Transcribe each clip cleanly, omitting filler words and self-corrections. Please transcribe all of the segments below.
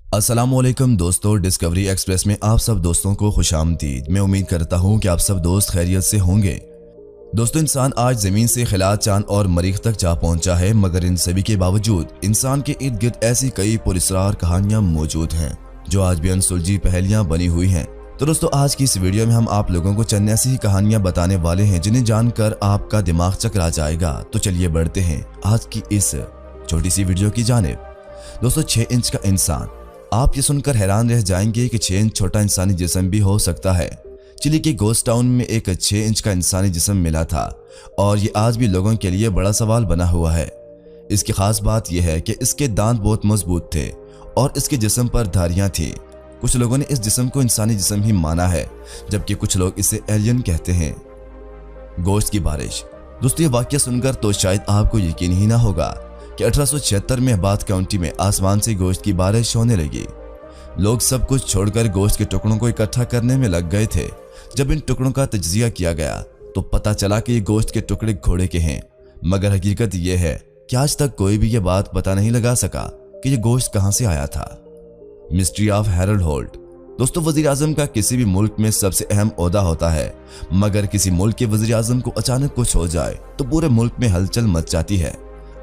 अस्सलामुअलैकुम दोस्तों, discovery express में आप सब दोस्तों को खुशामदीद। मैं उम्मीद करता हूँ कि आप सब दोस्त खैरियत से होंगे। दोस्तों, इंसान आज ज़मीन से खिला चांद और मरीख तक जा पहुँचा है, मगर इन सभी के बावजूद इंसान के इर्द गिर्द ऐसी कई पुरअसरार कहानियाँ मौजूद हैं जो आज भी अनसुलझी पहेलियाँ बनी हुई हैं। तो दोस्तों, आज की इस वीडियो में हम आप लोगों को चंद ऐसी कहानियाँ बताने वाले हैं जिन्हें जानकर आपका दिमाग चकरा जाएगा। तो चलिए बढ़ते हैं आज की इस छोटी सी वीडियो की जानिब। दोस्तों, 6 इंच का इंसान। आप ये सुनकर हैरान रह जाएंगे कि 6 इंच छोटा इंसानी जिस्म भी हो सकता है। चिली के गोस्ट टाउन में एक 6 इंच का इंसानी जिस्म मिला था और ये आज भी लोगों के लिए बड़ा सवाल बना हुआ है। इसकी खास बात यह है कि इसके दांत बहुत मजबूत थे और इसके जिस्म पर धारियां थी। कुछ लोगों ने इस जिस्म को इंसानी जिस्म ही माना है, जबकि कुछ लोग इसे एलियन कहते हैं। गोश्त की बारिश। दोस्तों, ये वाकया सुनकर तो शायद आपको यकीन ही ना होगा कि 1876 में बाथ काउंटी में आसमान से गोश्त की बारिश होने लगी। लोग सब कुछ छोड़कर गोश्त के टुकड़ों को इकट्ठा करने में लग गए थे। जब इन टुकड़ों का तज्जिया किया गया तो पता चला कि ये गोश्त के टुकड़े घोड़े के हैं, मगर हकीकत यह है कि आज तक कोई भी ये बात पता नहीं लगा सका कि ये गोश्त कहां से आया था। Mystery of Harold Holt. दोस्तों, वजीर आजम का किसी भी मुल्क में सबसे अहम ओहदा होता है, मगर किसी मुल्क के वजीर आजम को अचानक कुछ हो जाए तो पूरे मुल्क में हलचल मच जाती है।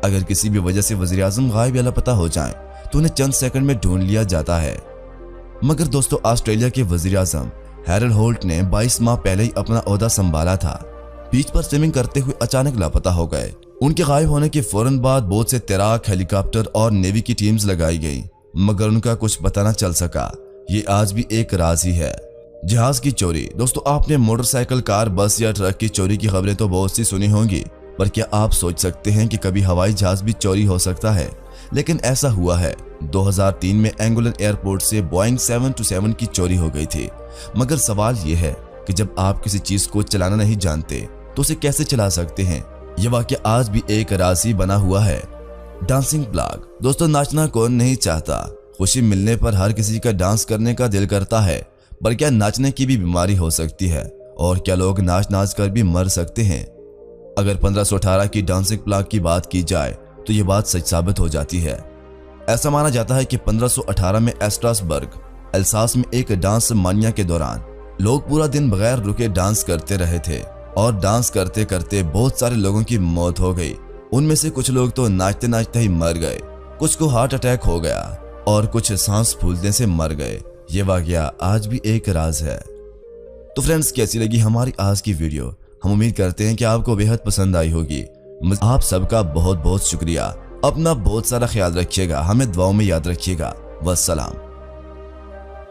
अगर किसी भी वजह से वजीर आजम गायब या लापता हो जाए तो उन्हें चंद सेकंड में ढूंढ लिया जाता है। मगर दोस्तों, ऑस्ट्रेलिया के वजीर आजम हैरोल्ड होल्ट ने 22 माह पहले ही अपना ओहदा संभाला था। बीच पर स्विमिंग करते हुए अचानक लापता हो गए। उनके गायब होने के फौरन बाद बहुत से तैराक, हेलीकॉप्टर और नेवी की टीम्स लगाई गई, मगर उनका कुछ पता न चल सका। ये आज भी एक राज ही है। जहाज की चोरी। दोस्तों, आपने मोटरसाइकिल, कार, बस या ट्रक की चोरी की खबरें तो बहुत सी सुनी होंगी, पर क्या आप सोच सकते हैं कि कभी हवाई जहाज भी चोरी हो सकता है? लेकिन ऐसा हुआ है। 2003 में एंगुलन एयरपोर्ट से बोइंग 727 की चोरी हो गई थी। मगर सवाल यह है कि जब आप किसी चीज को चलाना नहीं जानते तो उसे कैसे चला सकते हैं? यह वाकया आज भी एक राज ही बना हुआ है। Dancing blog. दोस्तों, नाचना कौन नहीं चाहता? खुशी मिलने पर हर किसी का डांस करने का दिल करता है, पर क्या नाचने की भी बीमारी हो सकती है? और क्या लोग नाच नाच कर भी मर सकते हैं? अगर 1518 की डांसिंग प्लाग की बात की जाए तो ये बात सच साबित हो जाती है। ऐसा माना जाता है कि 1518 में एस्ट्रासबर्ग, एल्सास में एक डांस मानिया के दौरान लोग पूरा दिन बगैर रुके डांस करते रहे थे और डांस करते करते बहुत सारे लोगों की मौत हो गई। उनमें से कुछ लोग तो नाचते नाचते ही मर गए, कुछ को हार्ट अटैक हो गया और कुछ सांस फूलने से मर गए। ये वाकया आज भी एक राज है। तो फ्रेंड्स, कैसी लगी हमारी आज की वीडियो? हम उम्मीद करते हैं कि आपको बेहद पसंद आई होगी। आप सबका बहुत बहुत शुक्रिया। अपना बहुत सारा ख्याल रखिएगा, हमें दुआओं में याद रखिएगा। वस्सलाम।